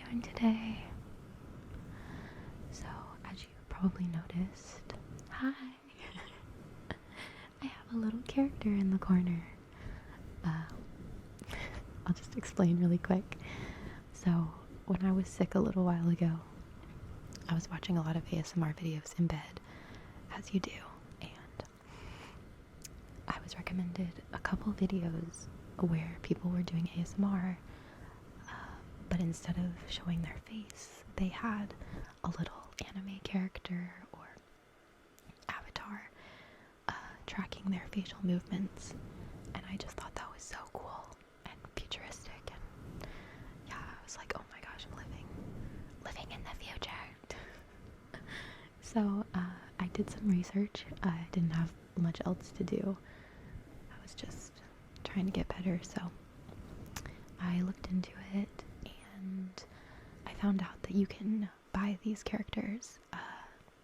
doing today? So, as you probably noticed, hi! I have a little character in the corner. I'll just explain really quick. So, when I was sick a little while ago, I was watching a lot of ASMR videos in bed, as you do, and I was recommended a couple videos where people were doing ASMR, but instead of showing their face, they had a little anime character or avatar tracking their facial movements, and I just thought that was so cool and futuristic, and yeah, I was like, oh my gosh, I'm living in the future. So I did some research. I didn't have much else to do. I was just trying to get better, so I looked into it, and I found out that you can buy these characters.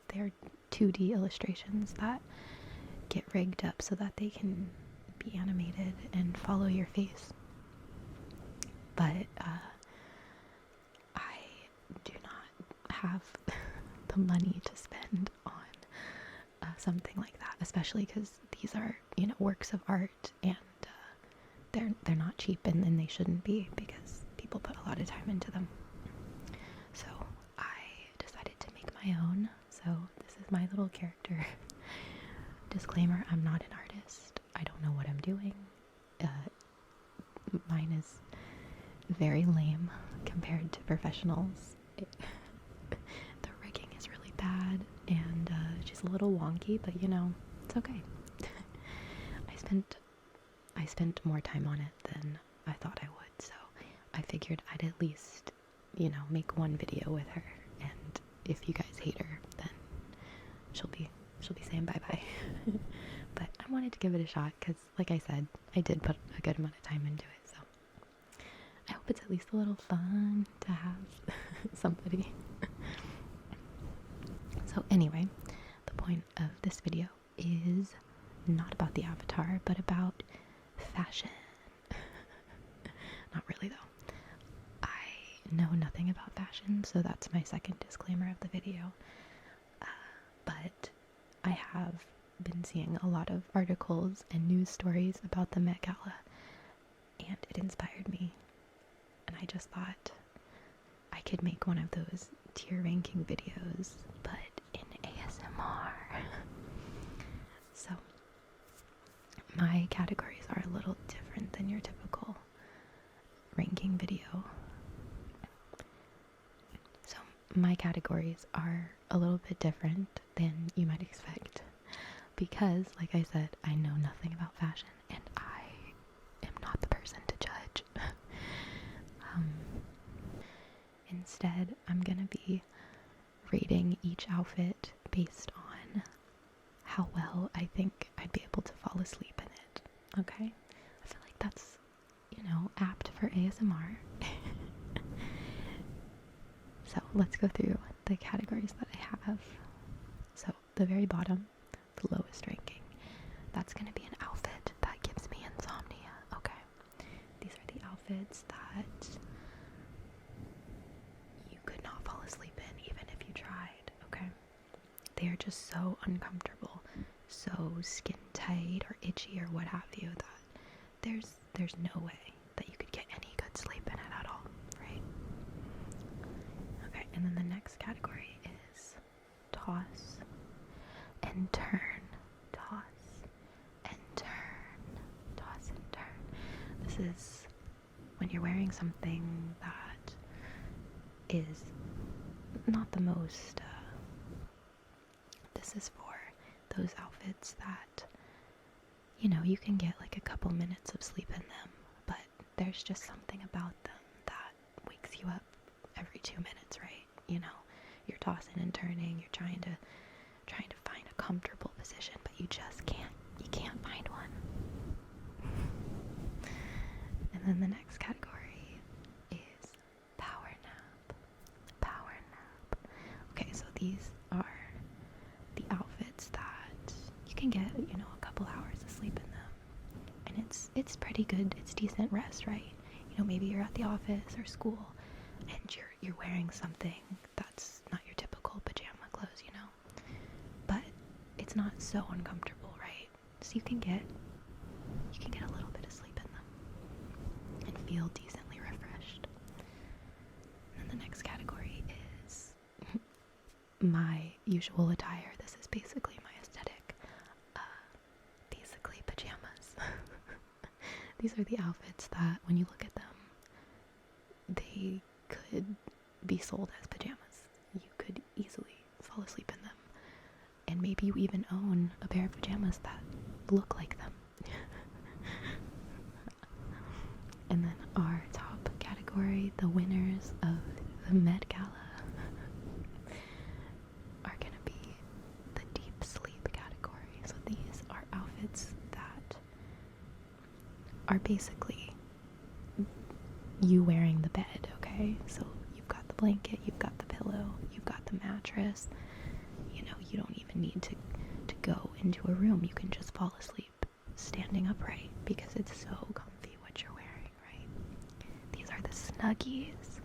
They're 2D illustrations that get rigged up so that they can be animated and follow your face. But I do not have the money to spend on something like that, especially because these are, works of art, and they're not cheap, and they shouldn't be, because people put a lot of time into them. So I decided to make my own. So this is my little character. Disclaimer, I'm not an artist. I don't know what I'm doing. Mine is very lame compared to professionals. The rigging is really bad, and she's a little wonky, but it's okay. I spent more time on it than I thought I would, so I figured I'd at least, make one video with her, and if you guys hate her, then she'll be saying bye-bye. But I wanted to give it a shot, because, like I said, I did put a good amount of time into it, so I hope it's at least a little fun to have somebody. So anyway, the point of this video is not about the avatar, but about fashion. Not really, though. I know nothing about fashion, so that's my second disclaimer of the video. But I have been seeing a lot of articles and news stories about the Met Gala, and it inspired me. And I just thought I could make one of those tier ranking videos, but in ASMR. So my categories are a little different than your typical ranking video. So my categories are a little bit different than you might expect, because, like I said, I know nothing about fashion, and I am not the person to judge. Instead, I'm gonna be rating each outfit based on how well I think I'd be able to fall asleep in it. Okay? I feel like that's, apt for ASMR. So let's go through the categories that I have. So the very bottom, the lowest ranking, that's going to be an outfit that gives me insomnia. Okay? These are the outfits that you could not fall asleep in even if you tried. Okay? They are just so uncomfortable, so skin tight or itchy or what have you, that there's no way that you could get any good sleep in it at all, right? Okay, and then the next category is toss and turn. Toss and turn. Toss and turn. This is when you're wearing something that is not the most, this is for those outfits that, you can get like a couple minutes of sleep in them, but there's just something about them that wakes you up every 2 minutes, right? You're tossing and turning, you're trying to find a comfortable position, but you just can't find one. And then the next category is power nap. Power nap. Okay, so these are the outfits that you can get, a couple hours of sleep in them. And it's pretty good, it's decent rest, right? Maybe you're at the office or school and you're wearing something that's not your typical pajama clothes, you know? But it's not so uncomfortable, right? So you can get a little bit of sleep in them and feel decently refreshed. And the next category is my usual attire. This is basically my aesthetic. Basically pajamas. These are the outfits that, when you look at them, they could be sold as pajamas. You could easily fall asleep in them. And maybe you even own a pair of pajamas that look like them. And then our top category, the winners of the Met Gala, are gonna be the deep sleep category. So these are outfits that are basically you wearing the bed, okay? So you've got the blanket, you've got the pillow, you've got the mattress. You know, you don't even need to go into a room. You can just fall asleep standing upright because it's so comfy what you're wearing, right? These are the snuggies.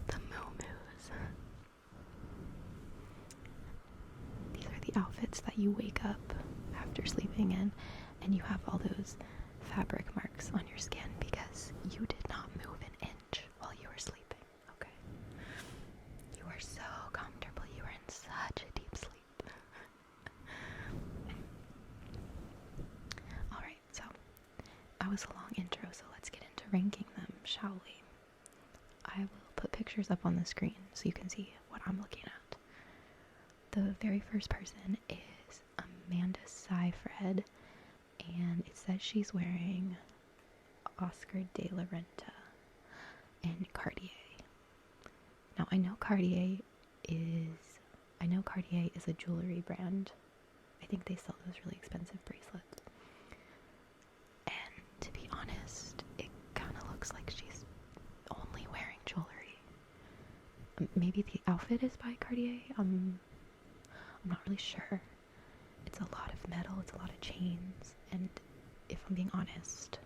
The moo-moos. These are the outfits that you wake up after sleeping in and you have all those fabric marks on your skin because you did not move an inch while you were sleeping, okay? You are so comfortable. You are in such a deep sleep. Alright, so that was a long intro, so let's get into ranking them, shall we? I will put pictures up on the screen so you can see what I'm looking at. The very first person is Amanda Seyfried, and it says she's wearing Oscar de la Renta and Cartier. Now I know Cartier is a jewelry brand. I think they sell those really expensive bracelets. And to be honest, it kind of looks like she's only wearing jewelry. Maybe the outfit is by Cartier. I'm not really sure. It's a lot of metal, it's a lot of chains, and if I'm being honest,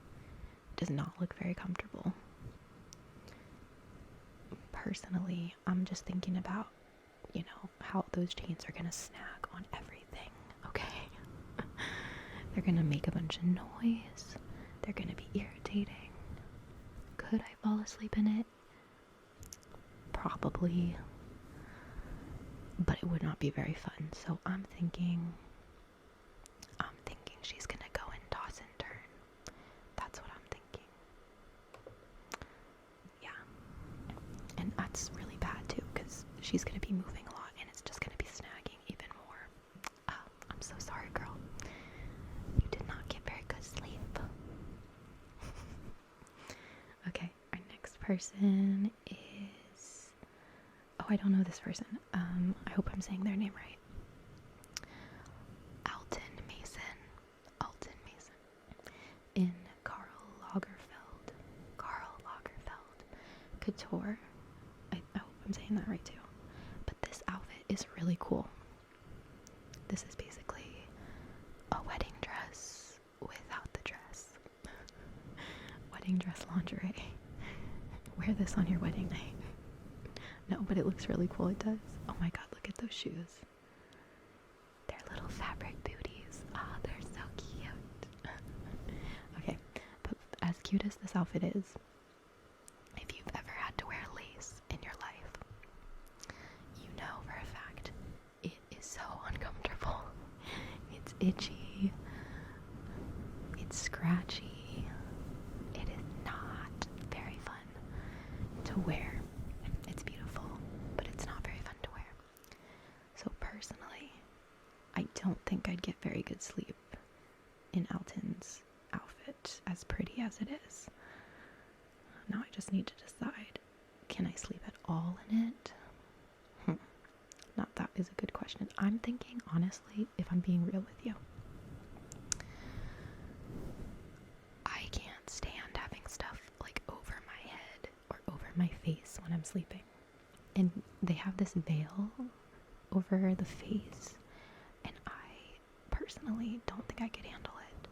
it does not look very comfortable. Personally, I'm just thinking about, you know, how those chains are gonna snag on everything, okay? They're gonna make a bunch of noise, they're gonna be irritating. Could I fall asleep in it? Probably. But it would not be very fun, so I'm thinking she's gonna go and toss and turn. That's what I'm thinking. Yeah. And that's really bad too, because she's gonna be moving a lot and it's just gonna be snagging even more. I'm so sorry, girl. You did not get very good sleep. Okay, our next person is... Oh, I don't know this person. I hope I'm saying their name right. In Karl Lagerfeld Couture. I hope I'm saying that right too. But this outfit is really cool. This is basically a wedding dress without the dress. Wedding dress lingerie. Wear this on your wedding night. No, but it looks really cool. It does. Oh my god, look at those shoes. They're little fabric booties. Ah, they're so cute. Okay, but as cute as this outfit is, if you've ever had to wear lace in your life, you know for a fact it is so uncomfortable. It's itchy, it's scratchy, it is not very fun to wear. It's beautiful, but it's not very fun to wear. So personally, I don't think I'd get very good sleep in Alton's outfit, as pretty as it is. Now I just need to decide, can I sleep at all in it? Now that is a good question. I'm thinking, honestly, if I'm being real with you, I can't stand having stuff like over my head or over my face when I'm sleeping. And they have this veil over the face, and I personally don't think I could handle it.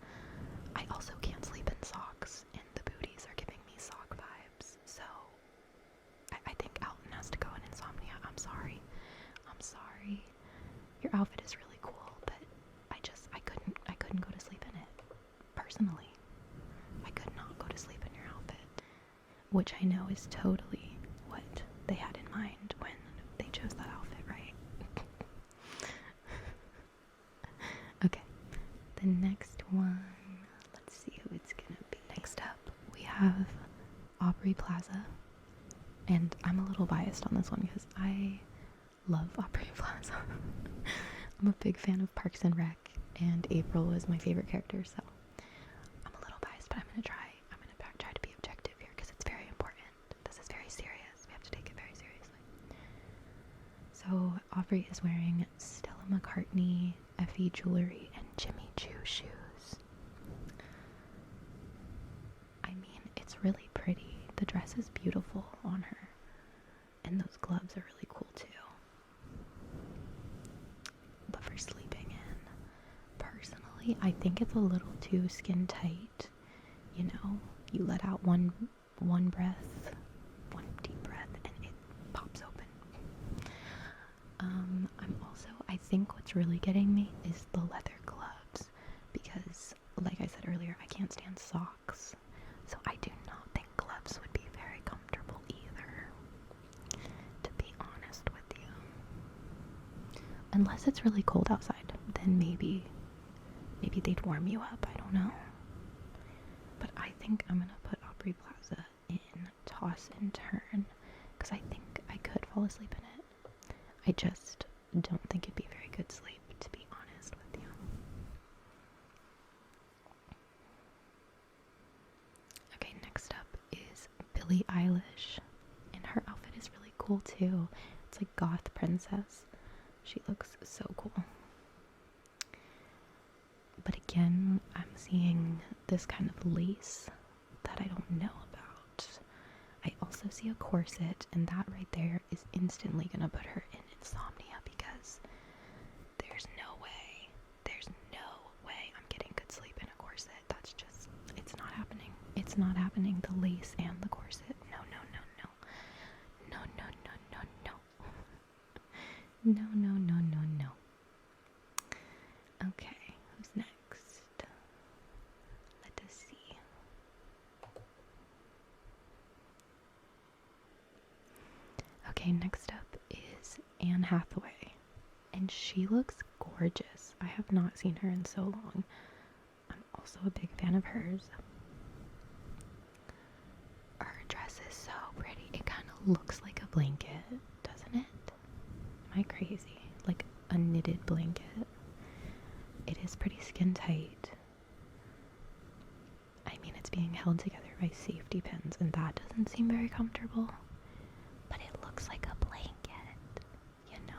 I also can't sleep in socks, and the booties are giving me sock vibes, so personally, I could not go to sleep in your outfit, which I know is totally what they had in mind when they chose that outfit, right? Okay, the next one, let's see who it's gonna be. Next up, we have Aubrey Plaza, and I'm a little biased on this one because I love Aubrey Plaza. I'm a big fan of Parks and Rec, and April is my favorite character, so I'm a little biased, but I'm gonna try to be objective here because it's very important. This is very serious. We have to take it very seriously. So Aubrey is wearing Stella McCartney Effie jewelry and Jimmy Choo shoes. I mean, it's really pretty. The dress is beautiful on her, and those gloves are really cool too. But for sleeping in, personally, I think it's a little too skin tight. You know, you let out one breath, one deep breath, and it pops open. I think what's really getting me is the leather gloves, because, like I said earlier, I can't stand socks, so I do not think gloves would be very comfortable either, to be honest with you. Unless it's really cold outside, then maybe they'd warm you up, I don't know. But I think I'm gonna put Aubrey Plaza in toss and turn, because I think I could fall asleep in it. I just don't think it'd be very good sleep, to be honest with you. Okay, next up is Billie Eilish, and her outfit is really cool too. It's like goth princess. She looks so cool. But again, I'm seeing this kind of lace that I don't know about. I also see a corset, and that right there is instantly gonna put her in insomnia, because there's no way I'm getting good sleep in a corset. That's just, it's not happening. It's not happening. The lace and the corset. No. No. Okay, who's next? Let us see. Okay, next up is Anne Hathaway, and she looks gorgeous. I have not seen her in so long. I'm also a big fan of hers. Her dress is so pretty. It kind of looks like a blanket, doesn't it? Am I crazy? Like a knitted blanket. It is pretty skin tight. I mean, it's being held together by safety pins, and that doesn't seem very comfortable. But it looks like a blanket, you know?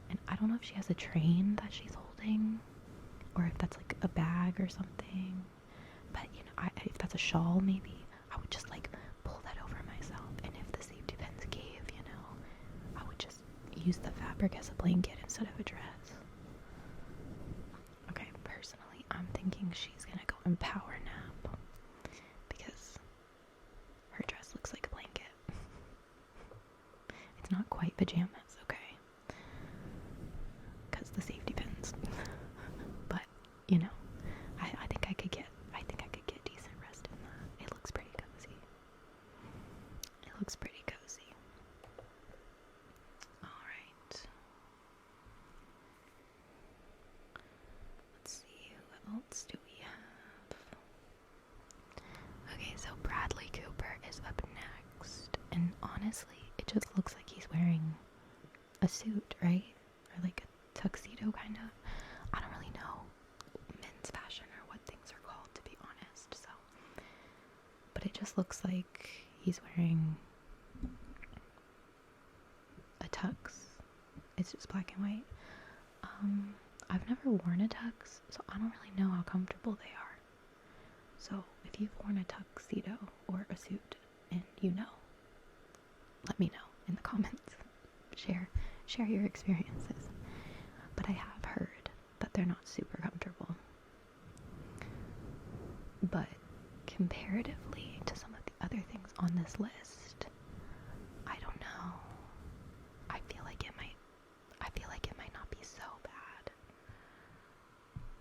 And I don't know if she has a train that she's holding, or if that's like a bag or something. But, you know, if that's a shawl, maybe, I would just like pull that over myself. And if the safety pins gave, you know, I would just use the fabric as a blanket instead of a dress. Okay, personally, I'm thinking she's gonna go in power nap, because her dress looks like a blanket. It's not quite pajamas, okay? Because the safety pins. But, you know, I think I could get decent rest in that. It looks pretty cozy. Alright. Let's see, who else do we have? Okay, so Bradley Cooper is up next. And honestly, it just looks like he's wearing a suit, right? Or like a tuxedo, kind of. I don't really know men's fashion or what things are called, to be honest, so. But it just looks like he's wearing a tux. It's just black and white. I've never worn a tux, so I don't really know how comfortable they are. So if you've worn a tuxedo or a suit and you know, let me know in the comments. Share your experiences. But I have heard that they're not super comfortable. But comparatively to some of the other things on this list, I don't know. I feel like it might not be so bad.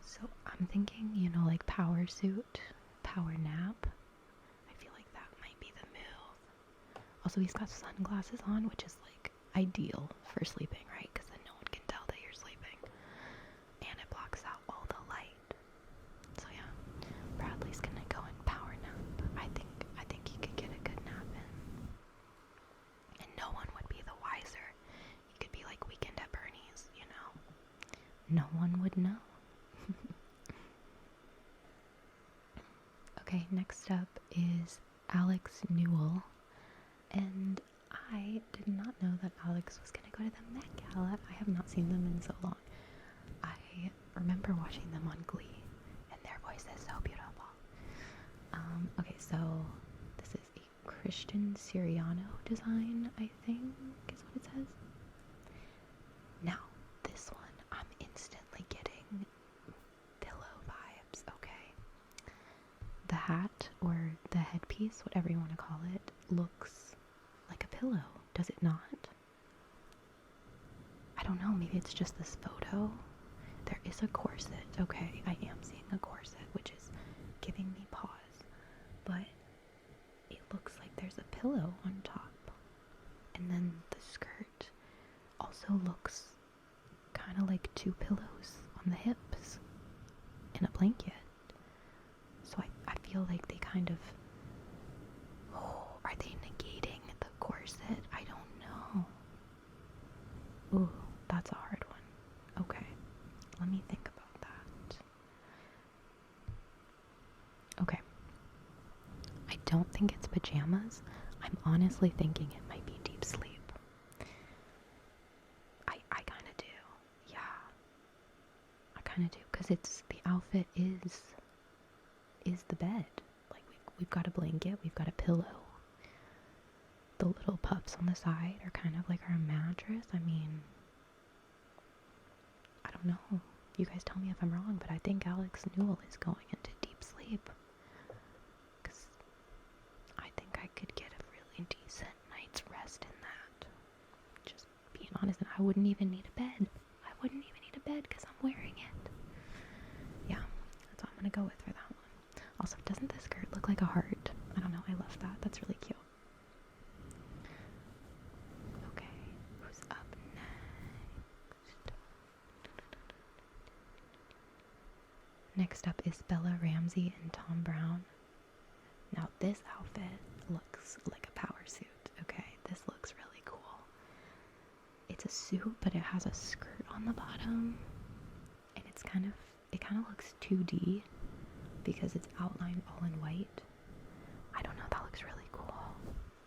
So I'm I'm thinking, you know, like power suit, power nap. I feel like that might be the move. Also, he's got sunglasses on, which is like ideal for sleeping, right? Because then no one can tell that you're sleeping. And it blocks out all the light. So yeah, Bradley's gonna go in power nap. I think he could get a good nap in. And no one would be the wiser. He could be like Weekend at Bernie's, you know? No one would know. Okay, next up is Alex Newell. And I did not know that Alex was going to go to the Met Gala. I have not seen them in so long. I remember watching them on Glee, and their voice is so beautiful. Okay, so this is a Christian Siriano design, I think is what it says. Now, this one, I'm instantly getting pillow vibes, okay? The hat, or the headpiece, whatever you want to call it, looks like a pillow, does it not? I don't know, maybe it's just this photo. There is a corset, okay, I am seeing a corset, which is giving me pause, but it looks like there's a pillow on top. And then the skirt also looks kind of like two pillows on the hips and a blanket. So I feel like they kind of, are they negating the corset? I don't know. Ooh, that's a hard one. Okay, let me think about that. Okay. I don't think it's pajamas. I'm honestly thinking it might be deep sleep. I kind of do. Yeah. I kind of do. Because the outfit is the bed. Like, we've got a blanket, we've got a pillow. The little puffs on the side are kind of like our mattress. I mean, I don't know. You guys tell me if I'm wrong, but I think Alex Newell is going into deep sleep. Because I think I could get a really decent night's rest in that. Just being honest, and I wouldn't even need a bed. I wouldn't even need a bed because I'm wearing it. Yeah, that's what I'm going to go with for that one. Also, doesn't this skirt look like a heart? I don't know, I love that. That's really cute. Okay, who's up next? Next up is Bella Ramsey and Tom Brown. Now this outfit looks like a power suit, okay? This looks really cool. It's a suit, but it has a skirt on the bottom. And it kind of looks 2D because it's outlined all in white. I don't know, that looks really cool.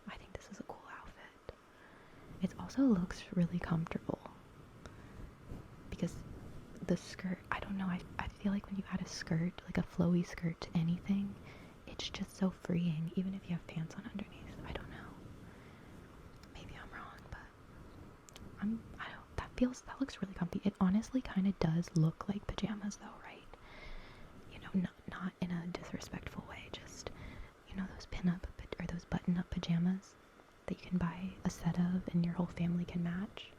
I think this is a cool outfit. It also looks really comfortable because the skirt, I don't know, I feel like when you add a skirt, like a flowy skirt to anything, it's just so freeing, even if you have pants on underneath. I don't know. Maybe I'm wrong, but that looks really comfy. It honestly kind of does look like pajamas though, right? You know, not in a disrespectful way, just, you know, those pin-up or those button-up pajamas that you can buy a set of and your whole family can match.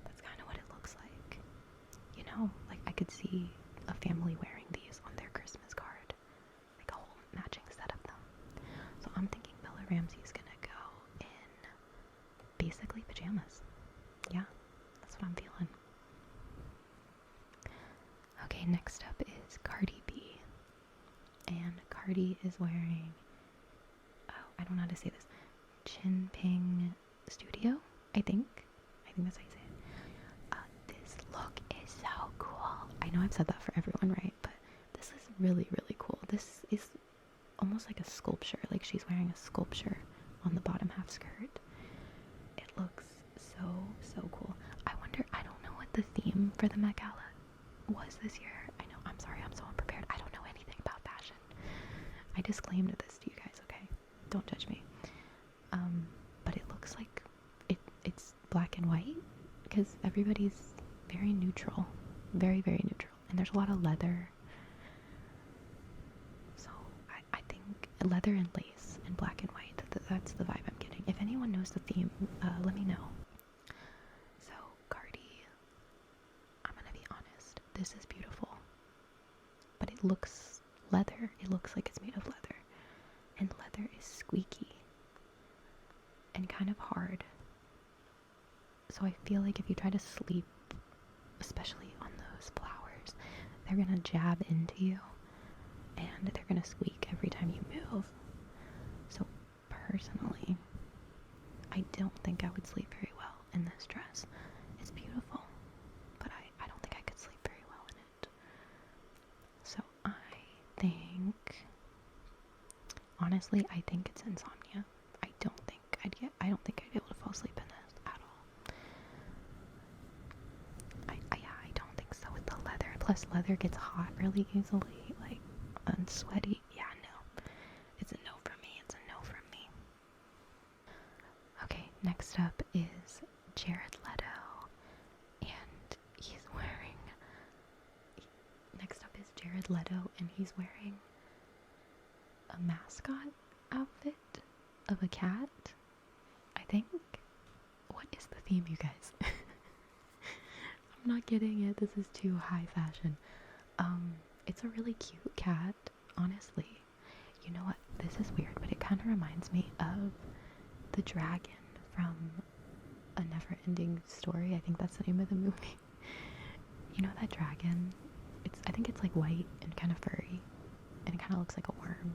That's kind of what it looks like. You know, like I could see a family wearing these on their Christmas card, like a whole matching set of them. So I'm thinking Bella Ramsey's gonna go in basically pajamas. Yeah, that's what I'm feeling. Okay, next up is Cardi B. And Cardi is wearing, I don't know how to say this, Chin Ping Studio, I think that's how you say it. This look is so cool. I know I've said that for everyone, right? But this is really, really cool. This is almost like a sculpture, like she's wearing a sculpture on the bottom half skirt. It looks so cool. I don't know what the theme for the Met Gala was this year. I know, I'm sorry, I'm so unprepared. I don't know anything about fashion. I disclaimed this to you guys, okay? Don't judge me. But it looks like it's black and white because everybody's very neutral. Very, very neutral. And there's a lot of leather. So I think leather and lace and black and white, that's the vibe I'm getting. If anyone knows the theme, let me know. So Cardi, I'm gonna be honest, this is beautiful. But looks leather. It looks like it's made of leather. And leather is squeaky and kind of hard. So I feel like if you try to sleep, especially on those flowers, they're gonna jab into you and they're gonna squeak every time you move. So personally, I don't think I would sleep very well in this dress. It's beautiful, but I don't think I could sleep very well in it. So honestly, I think it's insomnia. I don't think I'd be able to fall asleep in this at all. I don't think so with the leather. Plus leather gets hot really easily, like, and sweaty. Yeah, no. It's a no for me. It's a no from me. Okay, next up is Jared Leto. And he's wearing a mascot outfit of a cat, I think. What is the theme, you guys? I'm not getting it. This is too high fashion. It's a really cute cat, honestly. You know what? This is weird, but it kind of reminds me of the dragon from A Never-Ending Story. I think that's the name of the movie. You know that dragon? I think it's like white and kind of furry, and it kind of looks like a worm.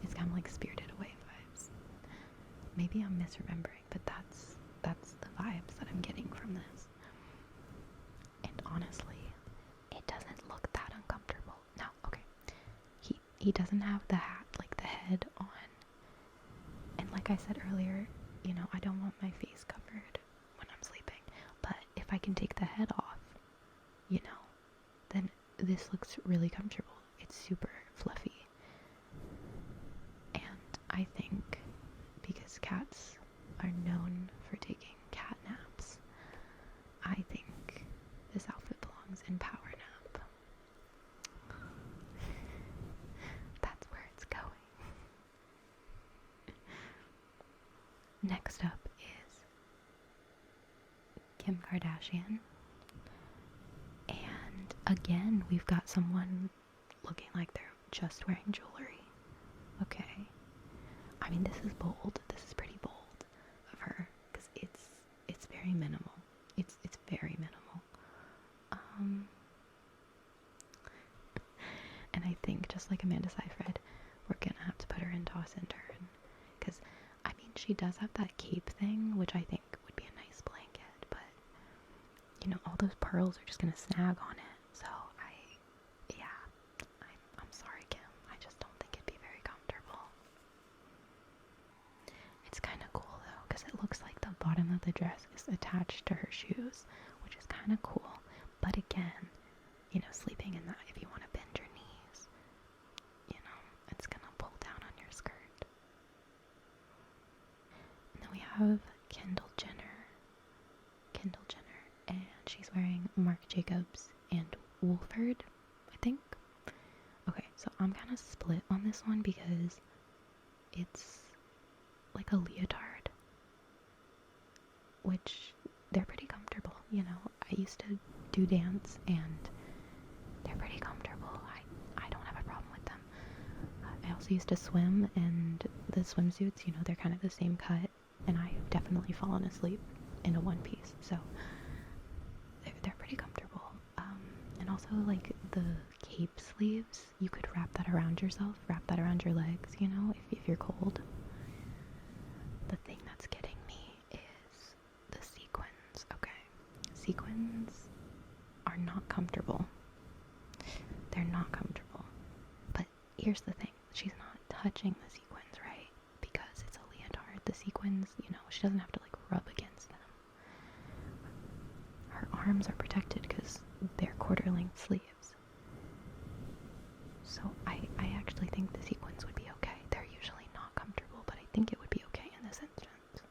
It's kind of like Spirited Away vibes. Maybe I'm misremembering, but that's the vibes that I'm getting from this. And honestly, it doesn't look that uncomfortable. Now, okay, he doesn't have the hat, like the head on. And like I said earlier, you know, I don't want my face covered when I'm sleeping. But if I can take the head off, you know, then this looks really comfortable. It's super fluffy. And I think because cats are known for taking cat naps, I think this outfit belongs in Power Nap. That's where it's going. Next up is Kim Kardashian. And again, we've got someone looking like they're just wearing jewelry. Okay. I mean, this is bold. This is pretty bold of her, because it's very minimal. It's very minimal. And I think, just like Amanda Seyfried, we're gonna have to put her in toss and turn, because I mean, she does have that cape thing, which I think would be a nice blanket, but you know, all those pearls are just gonna snag on it. So I'm sorry, Kim. I just don't think it'd be very comfortable. It's kind of cool though, because it looks like the bottom of the dress is attached to her shoes, which is kind of cool. But again, you know, sleeping in that, if you want to bend your knees, you know, it's gonna pull down on your skirt. And then we have Kendall Jenner, and she's wearing Marc Jacobs and Wolford, I think. Okay, so I'm kind of split on this one because it's like a leotard, which they're pretty comfortable, you know. I used to do dance and they're pretty comfortable. I don't have a problem with them. I also used to swim, and the swimsuits, you know, they're kind of the same cut, and I've definitely fallen asleep in a one piece, so they're pretty comfortable. And also, like, the cape sleeves, you could wrap that around yourself, wrap that around your legs, you know, if you're cold. The thing that's getting me is the sequins, okay? Sequins are not comfortable. They're not comfortable. But here's the thing. She's not touching the sequins, right? Because it's a leotard. The sequins, you know, she doesn't have to, like, rub against them. Her arms are protected because they're quarter-length sleeves. So I actually think the sequins would be okay. They're usually not comfortable, but I think it would be okay in this instance.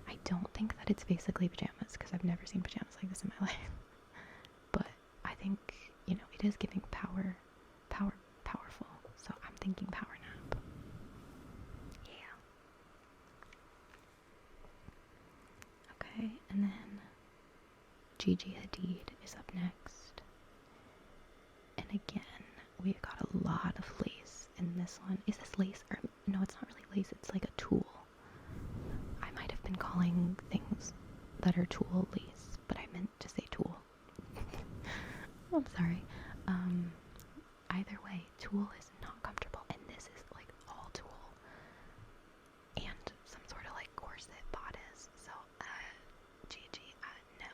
I don't think that it's basically pajamas, because I've never seen pajamas like this in my life. But I think, you know, it is giving powerful. So I'm thinking Power Nap. Yeah. Okay, and then Gigi Hadid is up next. this one. Is this lace? Or no, it's not really lace. It's like a tulle. I might have been calling things that are tulle lace, but I meant to say tulle. I'm sorry. Either way, tulle is not comfortable, and this is like all tulle and some sort of like corset bodice. So, GG, no.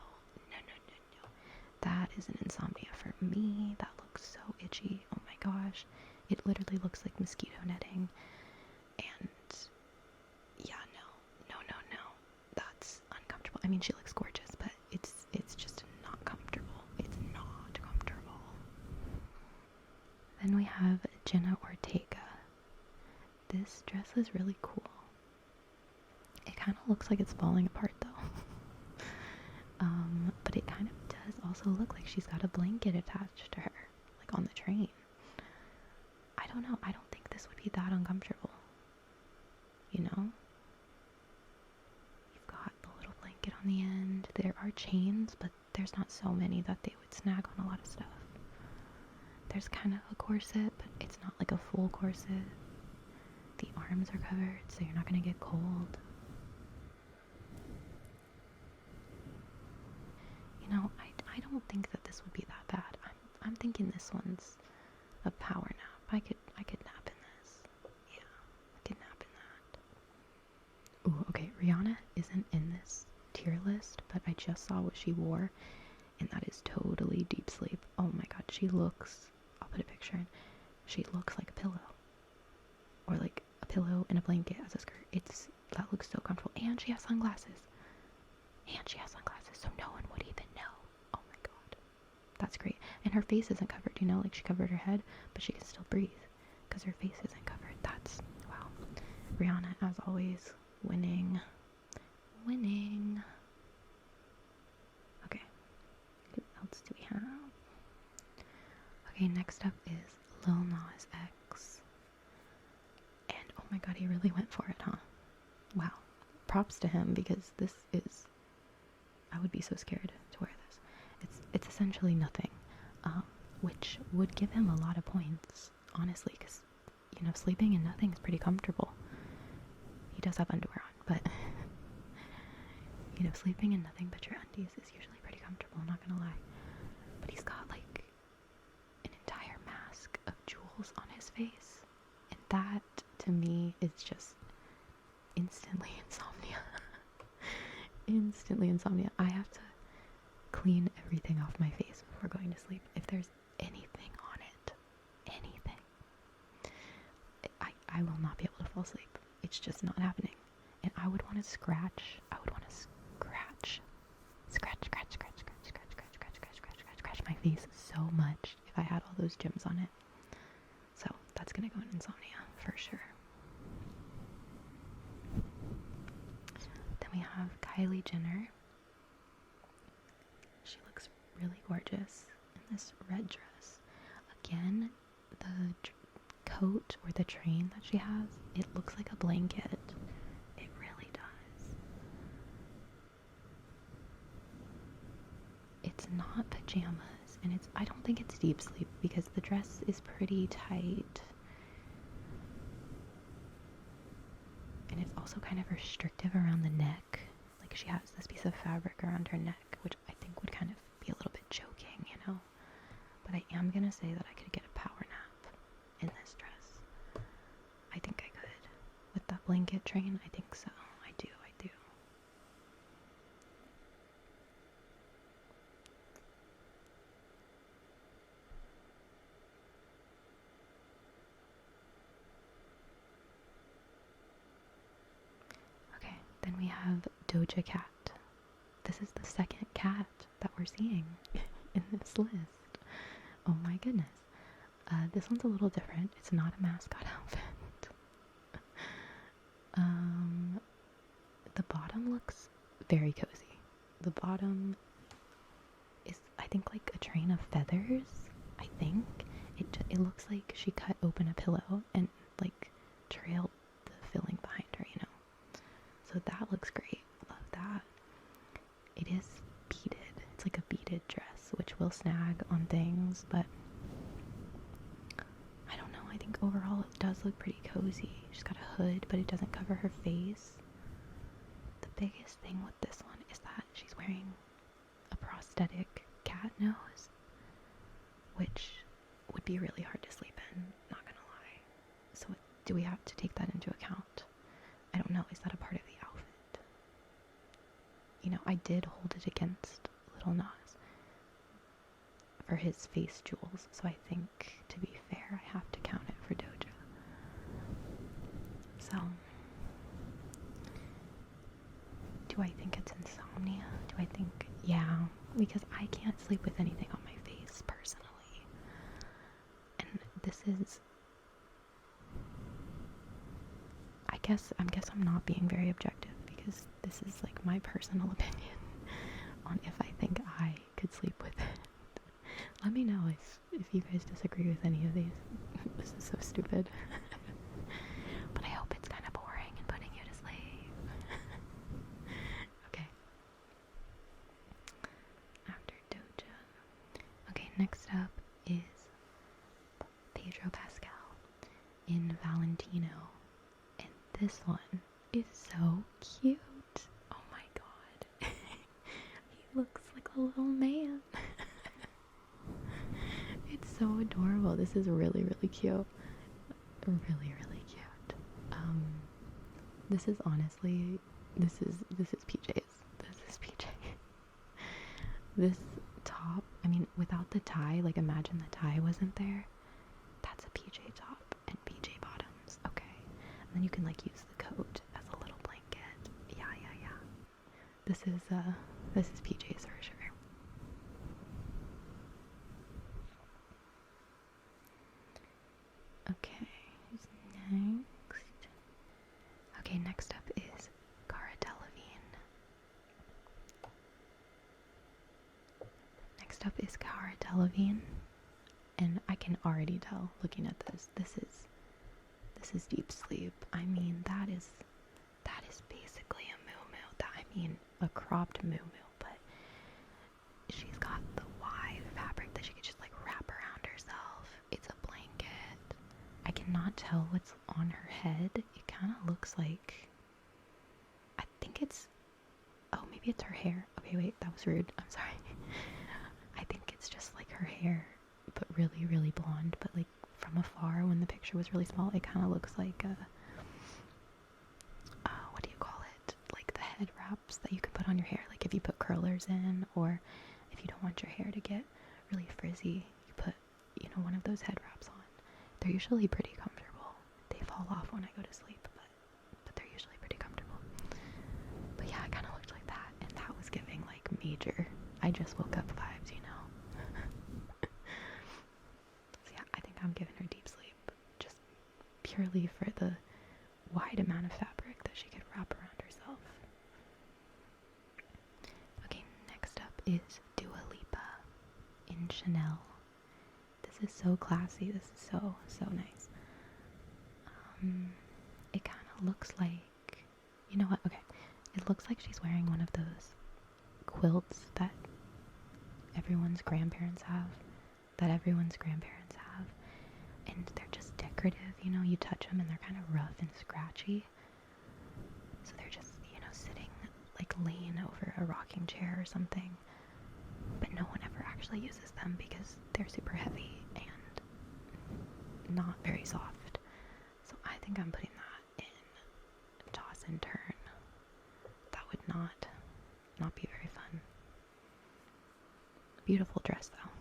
That is an insomnia for me. That looks so itchy. Oh my gosh, it literally looks like mosquito netting. And yeah, no. That's uncomfortable. I mean, she looks gorgeous, but it's just not comfortable. It's not comfortable. Then we have Jenna Ortega. This dress is really cool. It kind of looks like it's falling apart though. But it kind of does also look like she's got a blanket attached to her, like on the train. I don't know. I don't think this would be that uncomfortable. You know? You've got the little blanket on the end. There are chains, but there's not so many that they would snag on a lot of stuff. There's kind of a corset, but it's not like a full corset. The arms are covered, so you're not going to get cold. You know, I don't think that this would be that bad. I'm thinking this one's a power nap. I could nap in this. Yeah, I could nap in that. Ooh, okay, Rihanna isn't in this tier list, but I just saw what she wore, and that is totally deep sleep. Oh my god, she looks, I'll put a picture in, she looks like a pillow. Or like a pillow and a blanket as a skirt. That looks so comfortable. And she has sunglasses. So no one would even know. Oh my god. That's great. And her face isn't covered, you know, like she covered her head, but she can still breathe because her face isn't covered. That's, wow. Rihanna, as always, winning. Okay. What else do we have? Okay, next up is Lil Nas X. And oh my god, he really went for it, huh? Wow. Props to him, because this is, I would be so scared to wear this. It's essentially nothing, which would give him a lot of points, honestly, because, you know, sleeping in nothing is pretty comfortable. He does have underwear on, but, you know, sleeping in nothing but your undies is usually pretty comfortable, I'm not gonna lie. But he's got, like, an entire mask of jewels on his face, and that, to me, is just instantly insomnia. Instantly insomnia. I have to clean everything off my face before going to sleep. If there's anything on it, I will not be able to fall asleep. It's just not happening. And I would want to scratch my face so much if I had all those gems on it. So that's gonna go in insomnia for sure. Then we have Kylie Jenner. She looks really gorgeous in this red dress. Again, the coat or the train that she has, it looks like a blanket. It really does. It's not pajamas, and I don't think it's deep sleep because the dress is pretty tight. And it's also kind of restrictive around the neck. Like she has this piece of fabric around her neck, which I think would kind of be a little bit choking, you know? But I am gonna say that I could get a power nap in this dress. I think I could. With that blanket train, I think so. I do. Okay, then we have Doja Cat. This is the second cat that we're seeing in this list. Oh my goodness. This one's a little different. It's not a mascot outfit. The bottom looks very cozy. The bottom is, I think, like a train of feathers. I think it looks like she cut open a pillow and like trailed the filling behind her, you know. So that looks great. Love that. It is beaded. It's like a beaded dress, which will snag on things, but I don't know. I think overall it does look pretty cozy. She's got a hood, but it doesn't cover her face. The biggest thing with this one is that she's wearing a prosthetic cat nose, which would be really hard to sleep in, not gonna lie. So do we have to take that into account? I don't know, is that a part of the outfit? You know, I did hold it against Little Nas for his face jewels, so I think, to be fair, I have to count it for Doja. So, do I think it's insomnia? Do I think, yeah, because I can't sleep with anything on my face, personally. And this is, I guess I'm not being very objective, because this is like my personal opinion on if I think I could sleep with it. Let me know if you guys disagree with any of these. This is so stupid. But I hope it's kind of boring and putting you to sleep. Okay. After Doja. Okay, next up is Pedro Pascal in Valentino. And this one is so cute. Oh my god. He looks like a little man. It's so adorable. This is really, really cute. Really, really cute. This is honestly, this is PJ's. This is PJ. This top, I mean, without the tie, like imagine the tie wasn't there. That's a PJ top and PJ bottoms, okay? And then you can like use the coat as a little blanket. Yeah. This is PJ's for sure. Okay, who's next? Okay, next up is Cara Delevingne. Next up is Cara Delevingne, and I can already tell looking at this. This is deep sleep. I mean, that is basically a muumuu. I mean, a cropped muumuu, but she's got the wide fabric that she could just like wrap around herself. It's a blanket. I cannot tell what's on her head. It kind of looks like, I think it's, oh, maybe it's her hair. Okay, wait, that was rude. I'm sorry. I think it's just like her hair, but really, really blonde. But like from afar, when the picture was really small, it kind of looks like what do you call it? Like the head wraps that you can put on your hair. Like if you put curlers in, or if you don't want your hair to get really frizzy, you put, you know, one of those head wraps on. They're usually pretty comfortable. They fall off when I go to sleep, but they're usually pretty comfortable. But yeah, it kind of looked like that, and that was giving like major I just woke up vibes, you know. So yeah, I think I'm giving her deep sleep, just purely for the wide amount of fabric that she could wrap around herself. Okay, next up is Dua Lipa in Chanel. This is so classy. This is so nice. It kind of looks like, you know what? Okay, it looks like she's wearing one of those quilts that everyone's grandparents have. And they're just decorative. You know, you touch them and they're kind of rough and scratchy. So they're just, you know, sitting like laying over a rocking chair or something. But no one ever actually uses them because they're super heavy and not very soft. So I think I'm putting that in toss and turn. That would not be very fun. Beautiful dress though.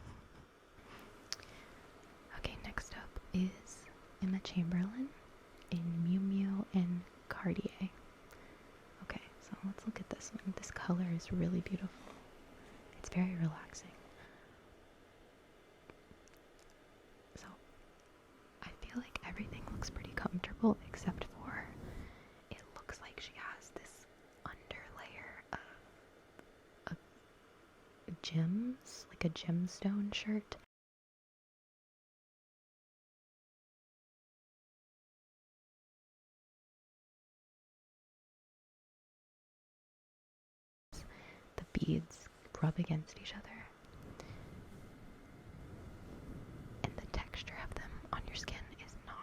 Okay, next up is Emma Chamberlain in Miu Miu and Cartier. Okay, so let's look at this one. This color is really beautiful. It's very relaxing. So, I feel like everything looks pretty comfortable except for it looks like she has this underlayer of gems, like a gemstone shirt. The beads rub against each other, and the texture of them on your skin is not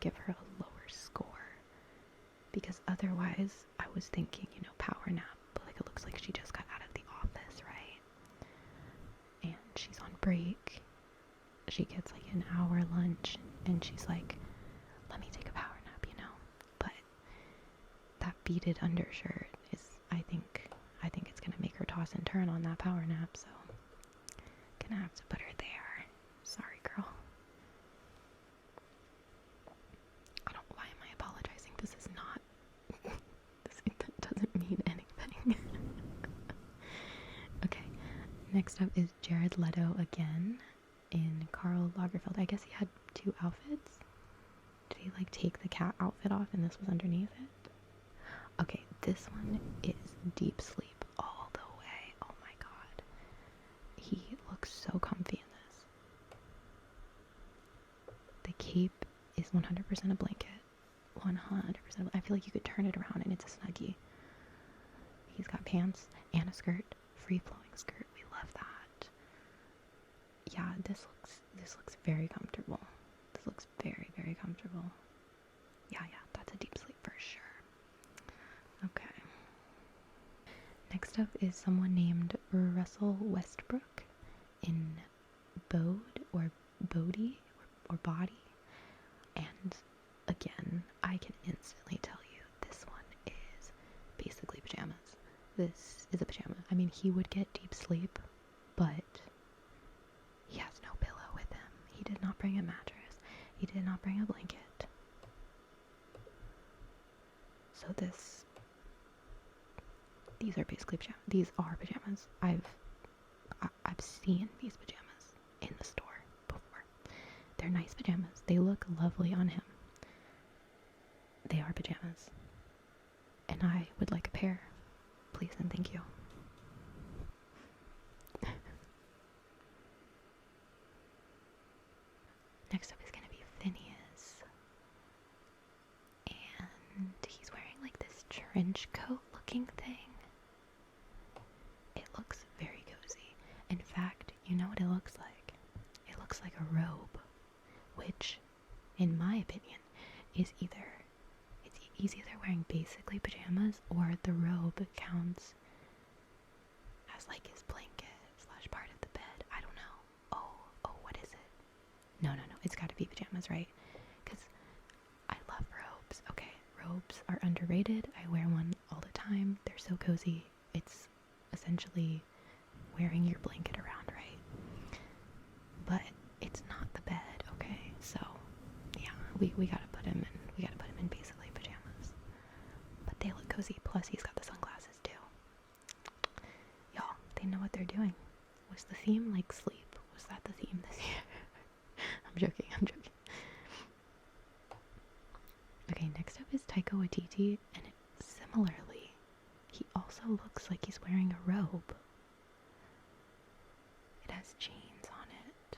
give her a lower score. Because otherwise, I was thinking, you know, power nap, but like it looks like she just got out of the office, right? And she's on break. She gets like an hour lunch, and she's like, let me take a power nap, you know? But that beaded undershirt is, I think it's gonna make her toss and turn on that power nap, so gonna have to put her there. Sorry, girl. Why am I apologizing? This is not, that doesn't mean anything. Okay, next up is Jared Leto again in Karl Lagerfeld. I guess he had two outfits. Did he like take the cat outfit off and this was underneath it? Okay, this one is deep sleep all the way. Oh my god. He looks so comfy in this. The cape is 100% a blanket. 100%. I feel like you could turn it around and it's a snuggie. He's got pants and a skirt. Free-flowing skirt. We love that. Yeah, this looks very comfortable. This looks very, very comfortable. Yeah, that's a deep sleep for sure. Okay. Next up is someone named Russell Westbrook in Bode or Bodie or Body. And again, I can instantly tell you this one is basically pajamas. This is a pajama. I mean, he would get deep sleep, but he has no pillow with him. He did not bring a mattress. He did not bring a blanket. So these are basically pajamas. These are pajamas. I've seen these pajamas in the store before. They're nice pajamas. They look lovely on him. They are pajamas. And I would like a pair. Please and thank you. Next up is going to be Phineas. And he's wearing like this trench coat looking thing. It looks very cozy. In fact, you know what it looks like? It looks like a robe, which, in my opinion, is he's either wearing basically pajamas or the robe counts as like his blanket / part of the bed. I don't know. Oh, what is it? No, it's gotta be pajamas, right? Because I love robes. Okay, robes are underrated. I wear one all the time. They're so cozy. It's essentially wearing your blanket around, right? But it's not the bed, okay? So yeah, we gotta put him in basically pajamas. But they look cozy. Plus he's got the sunglasses too. Y'all, they know what they're doing. Was the theme like sleep? Was that the theme this year? I'm joking. Okay, next up is Taika Waititi, and similarly, he also looks like he's wearing a robe. It has chains on it.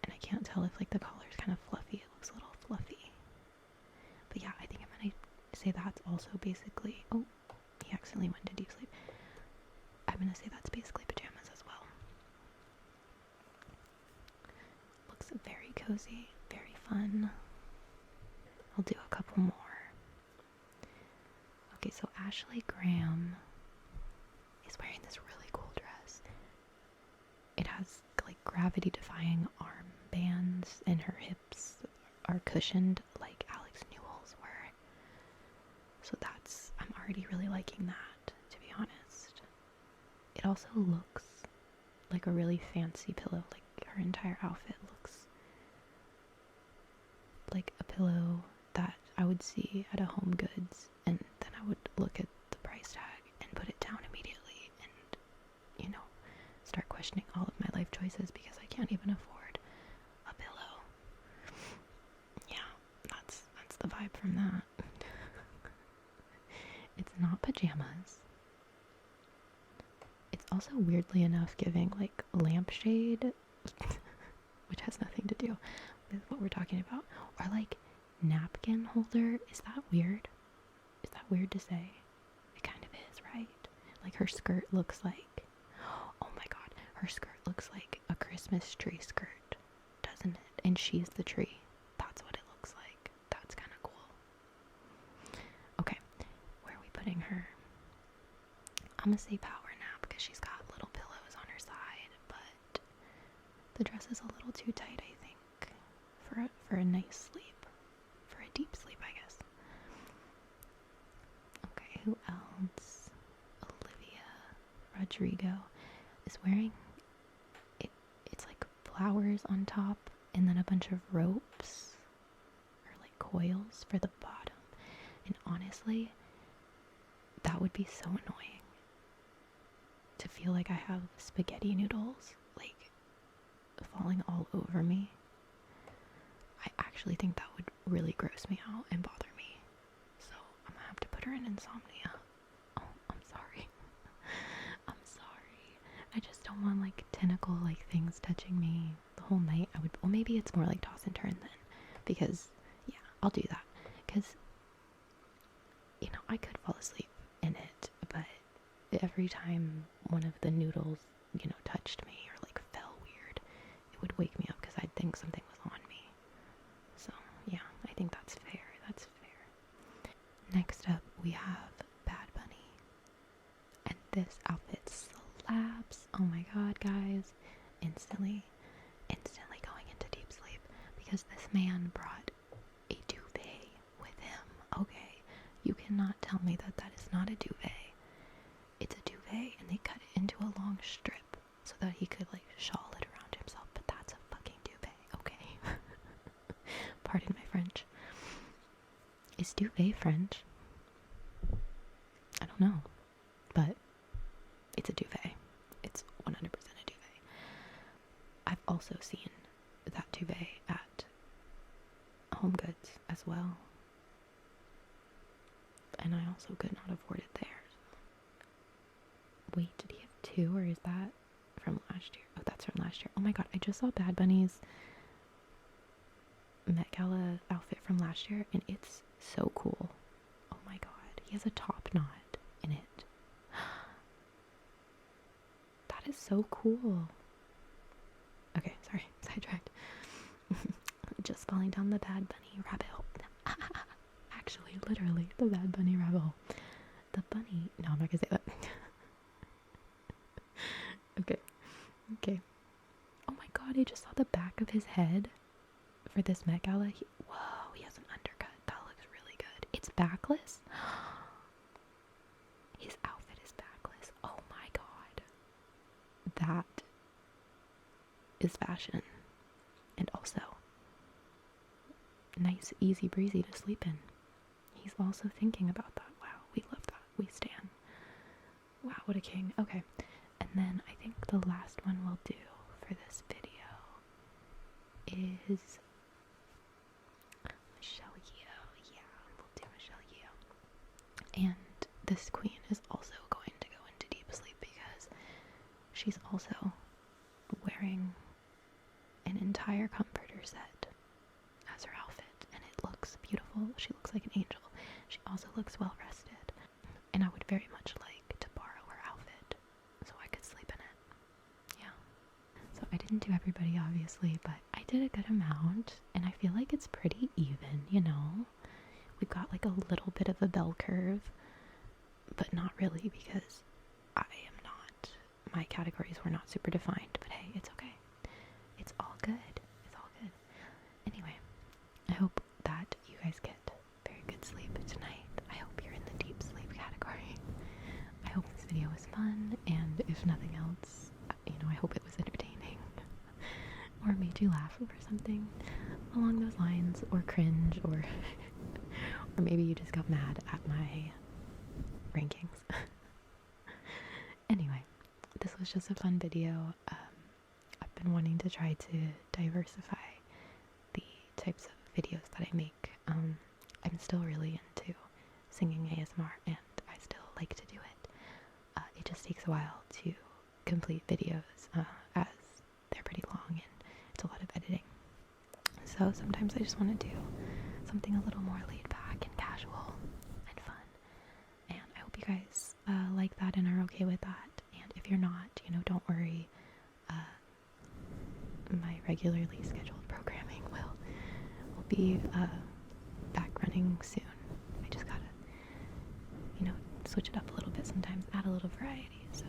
And I can't tell if like the collar's kind of fluffy. It looks a little fluffy. But yeah, I think I'm gonna say that's also basically, oh, he accidentally went to deep sleep. I'm gonna say that's basically pajamas as well. Looks very cozy, very fun. I'll do a couple more. Okay, so Ashley Graham is wearing this really cool dress. It has like gravity-defying armbands, and her hips are cushioned like Alex Newell's were. So I'm already really liking that, to be honest. It also looks like a really fancy pillow. Like her entire outfit looks like a pillow that I would see at a Home Goods, and then I would look at the price tag and put it down immediately and, you know, start questioning all of my life choices because I can't even afford a pillow. Yeah, that's the vibe from that. It's not pajamas. It's also weirdly enough giving like lampshade, which has nothing to do with what we're talking about, or like napkin holder. Is that weird? Is that weird to say? It kind of is, right? Like her skirt looks like, oh my god, her skirt looks like a Christmas tree skirt, doesn't it? And she's the tree. That's what it looks like. I'm gonna say power nap because she's got little pillows on her side, but the dress is a little too tight, I think, for a nice sleep, for a deep sleep, I guess. Okay, who else? Olivia Rodrigo is wearing it's like flowers on top and then a bunch of ropes or like coils for the bottom. And honestly, that would be so annoying to feel like I have spaghetti noodles like falling all over me. I actually think that would really gross me out and bother me. So I'm gonna have to put her in insomnia. Oh, I'm sorry. I'm sorry. I just don't want like tentacle like things touching me the whole night. Well, maybe it's more like toss and turn then, because yeah, I'll do that. Because I could fall asleep in it, but every time one of the noodles, touched me or like fell weird, it would wake me up because I'd think something was on me. So yeah, I think that's fair. That's fair. Next up, we have Bad Bunny, and this outfit slaps. Oh my god, guys! Instantly going into deep sleep because this man brought a duvet with him. Okay, you cannot tell me that that is not a duvet. It's a duvet, and they cut it into a long strip so that he could like shawl it around himself. But that's a fucking duvet, okay? Pardon my French. Is duvet French? I don't know, but it's a duvet. It's 100% a duvet. I've also seen that duvet at Home Goods as well, and I also could not afford it there. Wait, did he have two, or is that from last year? Oh, that's from last year. Oh my god, I just saw Bad Bunny's Met Gala outfit from last year, and it's so cool. Oh my god, he has a top knot in it. That is so cool. Okay, sorry, sidetracked. Just falling down the Bad Bunny rabbit hole. Actually, literally, the Bad Bunny rabbit hole. The bunny. No, I'm not gonna say that. Okay. Oh my god, I just saw the back of his head for this Met Gala. Whoa, he has an undercut. That looks really good. It's backless. His outfit is backless. Oh my god. That is fashion. And also, nice, easy breezy to sleep in. He's also thinking about that. Wow, we love that. We stan. Wow, what a king. Okay. And then I think the last one we'll do for this video is Michelle Yeoh. Yeah, we'll do Michelle Yeoh. And this queen is also going to go into deep sleep because she's also wearing an entire comforter set as her outfit, and it looks beautiful. She looks like an angel. She also looks well rested, and I would very much like to borrow her outfit so I could sleep in it. Yeah. So I didn't do everybody, obviously, but I did a good amount, and I feel like it's pretty even, We've got like a little bit of a bell curve, but not really because my categories were not super defined, but hey, it's okay. It's all good. It's all good. Anyway, I hope that you guys get very good sleep tonight. I hope you're in the deep sleep category. I hope this video was fun, and if nothing else, I hope it was entertaining or made you laugh or something along those lines, or cringe, or or maybe you just got mad at my rankings. Anyway, this was just a fun video. I've been wanting to try to diversify the types of videos that I make. I'm still really into singing ASMR, and I still like to do it. It just takes a while to complete videos, as they're pretty long and it's a lot of editing. So sometimes I just want to do something a little more laid back and casual and fun. And I hope you guys like that and are okay with that. And if you're not, don't worry. My regularly scheduled programming will be back running soon. I just gotta, switch it up a little bit sometimes add a little variety. So